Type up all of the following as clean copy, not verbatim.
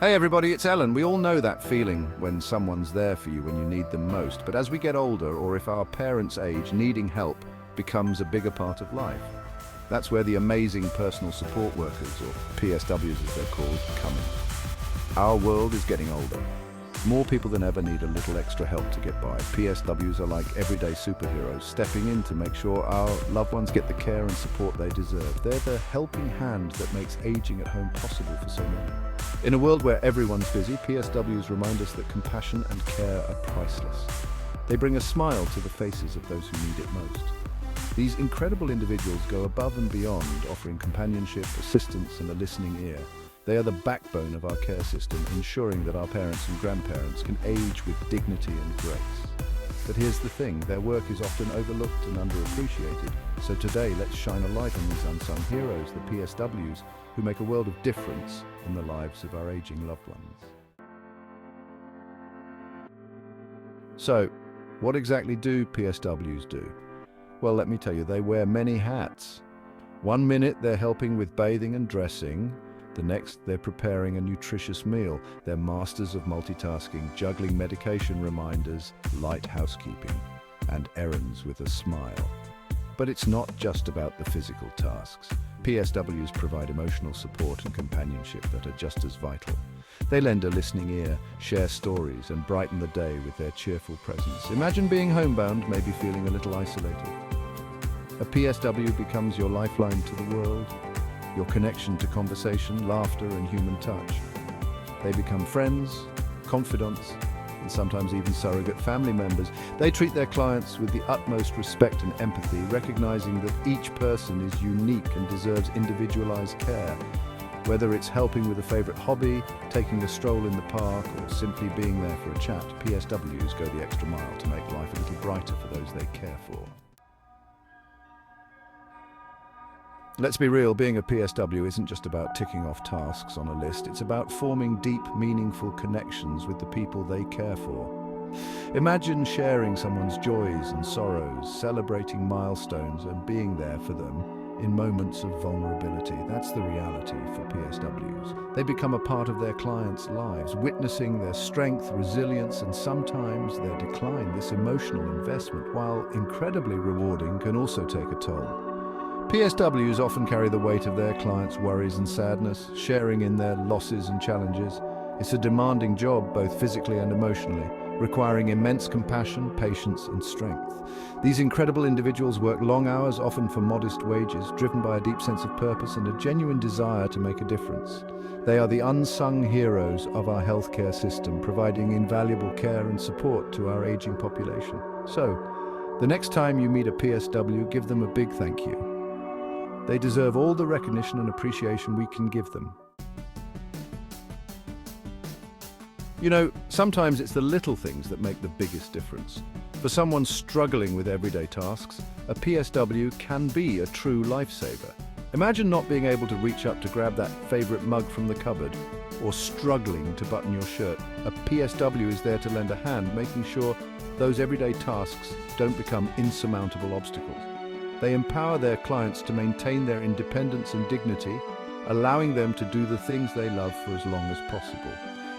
Hey everybody, it's Ellen. We all know that feeling when someone's there for you when you need them most. But as we get older, or if our parents age, needing help becomes a bigger part of life. That's where the amazing personal support workers, or PSWs as they're called, come in. Our world is getting older. More people than ever need a little extra help to get by. PSWs are like everyday superheroes, stepping in to make sure our loved ones get the care and support they deserve. They're the helping hand that makes aging at home possible for so many. In a world where everyone's busy, PSWs remind us that compassion and care are priceless. They bring a smile to the faces of those who need it most. These incredible individuals go above and beyond, offering companionship, assistance, and a listening ear. They are the backbone of our care system, ensuring that our parents and grandparents can age with dignity and grace. But here's the thing, their work is often overlooked and underappreciated. So today, let's shine a light on these unsung heroes, the PSWs, who make a world of difference in the lives of our aging loved ones. So, what exactly do PSWs do? Well, let me tell you, they wear many hats. 1 minute they're helping with bathing and dressing. The next, they're preparing a nutritious meal. They're masters of multitasking, juggling medication reminders, light housekeeping, and errands with a smile. But it's not just about the physical tasks. PSWs provide emotional support and companionship that are just as vital. They lend a listening ear, share stories, and brighten the day with their cheerful presence. Imagine being homebound, maybe feeling a little isolated. A PSW becomes your lifeline to the world, your connection to conversation, laughter, and human touch. They become friends, confidants, and sometimes even surrogate family members. They treat their clients with the utmost respect and empathy, recognizing that each person is unique and deserves individualized care. Whether it's helping with a favorite hobby, taking a stroll in the park, or simply being there for a chat, PSWs go the extra mile to make life a little brighter for those they care for. Let's be real, being a PSW isn't just about ticking off tasks on a list, it's about forming deep, meaningful connections with the people they care for. Imagine sharing someone's joys and sorrows, celebrating milestones, and being there for them in moments of vulnerability. That's the reality for PSWs. They become a part of their clients' lives, witnessing their strength, resilience, and sometimes their decline. This emotional investment, while incredibly rewarding, can also take a toll. PSWs often carry the weight of their clients' worries and sadness, sharing in their losses and challenges. It's a demanding job, both physically and emotionally, requiring immense compassion, patience, and strength. These incredible individuals work long hours, often for modest wages, driven by a deep sense of purpose and a genuine desire to make a difference. They are the unsung heroes of our healthcare system, providing invaluable care and support to our aging population. So, the next time you meet a PSW, give them a big thank you. They deserve all the recognition and appreciation we can give them. You know, sometimes it's the little things that make the biggest difference. For someone struggling with everyday tasks, a PSW can be a true lifesaver. Imagine not being able to reach up to grab that favorite mug from the cupboard, or struggling to button your shirt. A PSW is there to lend a hand, making sure those everyday tasks don't become insurmountable obstacles. They empower their clients to maintain their independence and dignity, allowing them to do the things they love for as long as possible.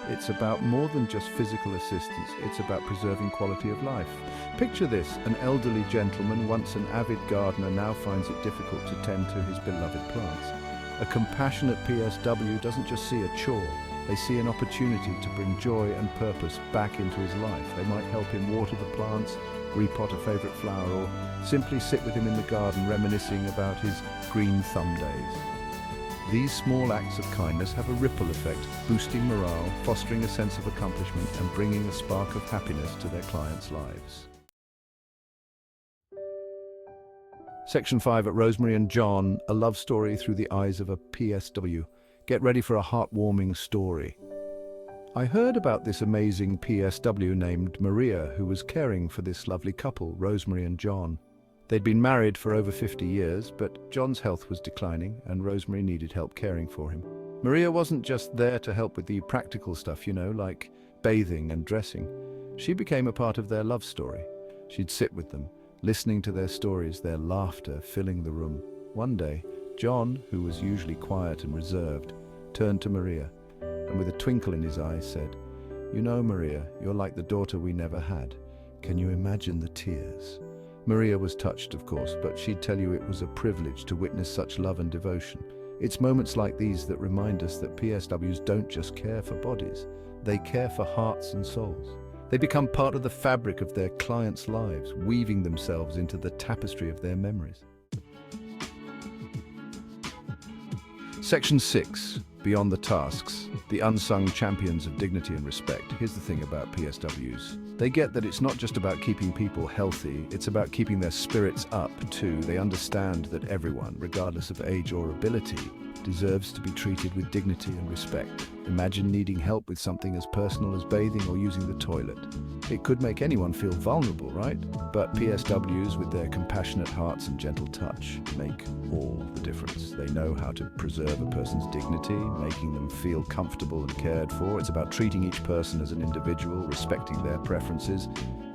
It's about more than just physical assistance, it's about preserving quality of life. Picture this, an elderly gentleman, once an avid gardener, now finds it difficult to tend to his beloved plants. A compassionate PSW doesn't just see a chore, they see an opportunity to bring joy and purpose back into his life. They might help him water the plants, repot a favorite flower, or simply sit with him in the garden reminiscing about his green thumb days. These small acts of kindness have a ripple effect, boosting morale, fostering a sense of accomplishment, and bringing a spark of happiness to their clients' lives. Section 5 at Rosemary and John, a love story through the eyes of a PSW. Get ready for a heartwarming story. I heard about this amazing PSW named Maria who was caring for this lovely couple, Rosemary and John. They'd been married for over 50 years, but John's health was declining and Rosemary needed help caring for him. Maria wasn't just there to help with the practical stuff, like bathing and dressing. She became a part of their love story. She'd sit with them, listening to their stories, their laughter filling the room. One day, John, who was usually quiet and reserved, turned to Maria. and with a twinkle in his eyes said, "You know, Maria, you're like the daughter we never had. Can you imagine the tears?" Maria was touched, of course, but she'd tell you it was a privilege to witness such love and devotion. It's moments like these that remind us that PSWs don't just care for bodies, they care for hearts and souls. They become part of the fabric of their clients' lives, weaving themselves into the tapestry of their memories. Section 6. Beyond the tasks, the unsung champions of dignity and respect. Here's the thing about PSWs. They get that it's not just about keeping people healthy, it's about keeping their spirits up too. They understand that everyone, regardless of age or ability, deserves to be treated with dignity and respect. Imagine needing help with something as personal as bathing or using the toilet. It could make anyone feel vulnerable, right? But PSWs, with their compassionate hearts and gentle touch, make all the difference. They know how to preserve a person's dignity, making them feel comfortable and cared for. It's about treating each person as an individual, respecting their preferences,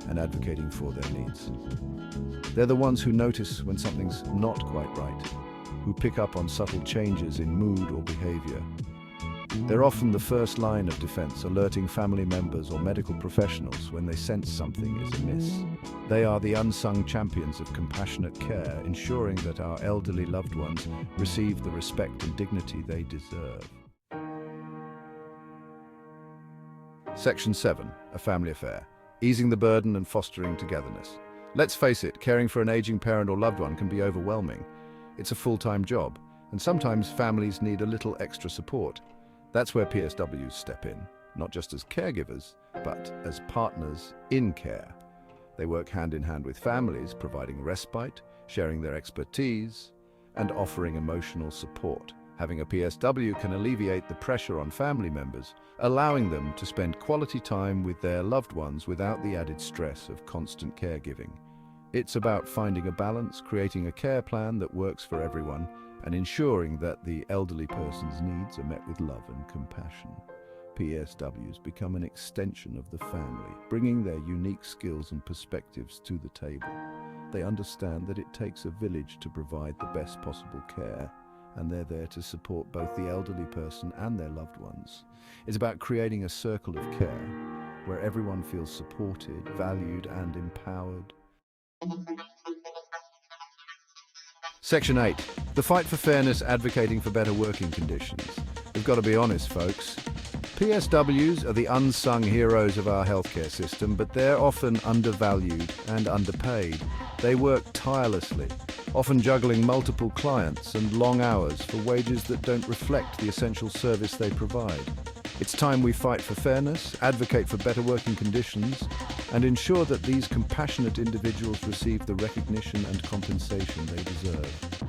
and advocating for their needs. They're the ones who notice when something's not quite right, who pick up on subtle changes in mood or behavior. They're often the first line of defense, alerting family members or medical professionals when they sense something is amiss. They are the unsung champions of compassionate care, ensuring that our elderly loved ones receive the respect and dignity they deserve. Section 7. A family affair. Easing the burden and fostering togetherness. Let's face it, caring for an aging parent or loved one can be overwhelming. It's a full-time job, and sometimes families need a little extra support. That's where PSWs step in, not just as caregivers, but as partners in care. They work hand in hand with families, providing respite, sharing their expertise, and offering emotional support. Having a PSW can alleviate the pressure on family members, allowing them to spend quality time with their loved ones without the added stress of constant caregiving. It's about finding a balance, creating a care plan that works for everyone, and ensuring that the elderly person's needs are met with love and compassion. PSWs become an extension of the family, bringing their unique skills and perspectives to the table. They understand that it takes a village to provide the best possible care, and they're there to support both the elderly person and their loved ones. It's about creating a circle of care where everyone feels supported, valued, and empowered. Section 8. The fight for fairness, advocating for better working conditions. We've got to be honest, folks. PSWs are the unsung heroes of our healthcare system, but they're often undervalued and underpaid. They work tirelessly, often juggling multiple clients and long hours for wages that don't reflect the essential service they provide. It's time we fight for fairness, advocate for better working conditions, and ensure that these compassionate individuals receive the recognition and compensation they deserve.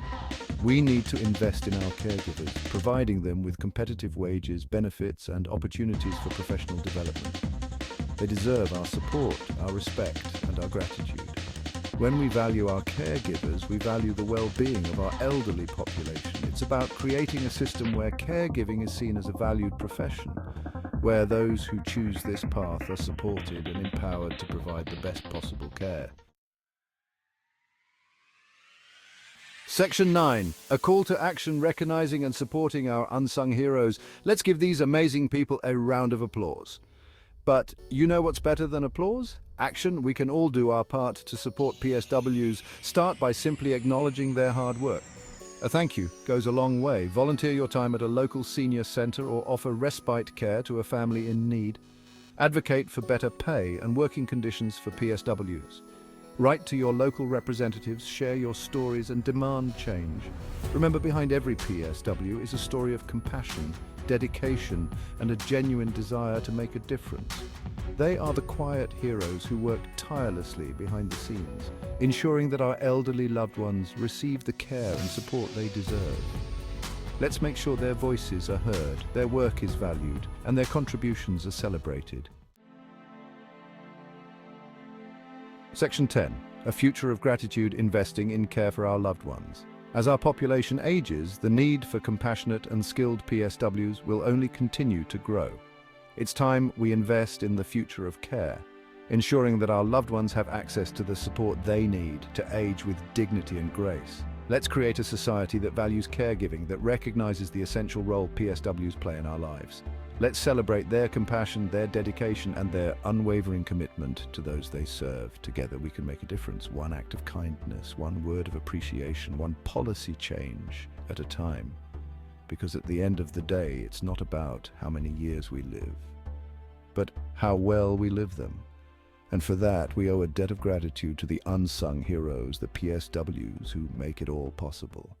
We need to invest in our caregivers, providing them with competitive wages, benefits, and opportunities for professional development. They deserve our support, our respect, and our gratitude. When we value our caregivers, we value the well-being of our elderly population. It's about creating a system where caregiving is seen as a valued profession, where those who choose this path are supported and empowered to provide the best possible care. Section 9. A call to action, recognizing and supporting our unsung heroes. Let's give these amazing people a round of applause. But you know what's better than applause? Action. We can all do our part to support PSWs. Start by simply acknowledging their hard work. A thank you goes a long way. Volunteer your time at a local senior center or offer respite care to a family in need. Advocate for better pay and working conditions for PSWs. Write to your local representatives, share your stories, and demand change. Remember, behind every PSW is a story of compassion, dedication, and a genuine desire to make a difference. They are the quiet heroes who work tirelessly behind the scenes, ensuring that our elderly loved ones receive the care and support they deserve. Let's make sure their voices are heard, their work is valued, and their contributions are celebrated. Section 10. A future of gratitude, investing in care for our loved ones. As our population ages, the need for compassionate and skilled PSWs will only continue to grow. It's time we invest in the future of care, ensuring that our loved ones have access to the support they need to age with dignity and grace. Let's create a society that values caregiving, that recognizes the essential role PSWs play in our lives. Let's celebrate their compassion, their dedication, and their unwavering commitment to those they serve. Together we can make a difference. One act of kindness, one word of appreciation, one policy change at a time. Because at the end of the day, it's not about how many years we live, but how well we live them. And for that, we owe a debt of gratitude to the unsung heroes, the PSWs, who make it all possible.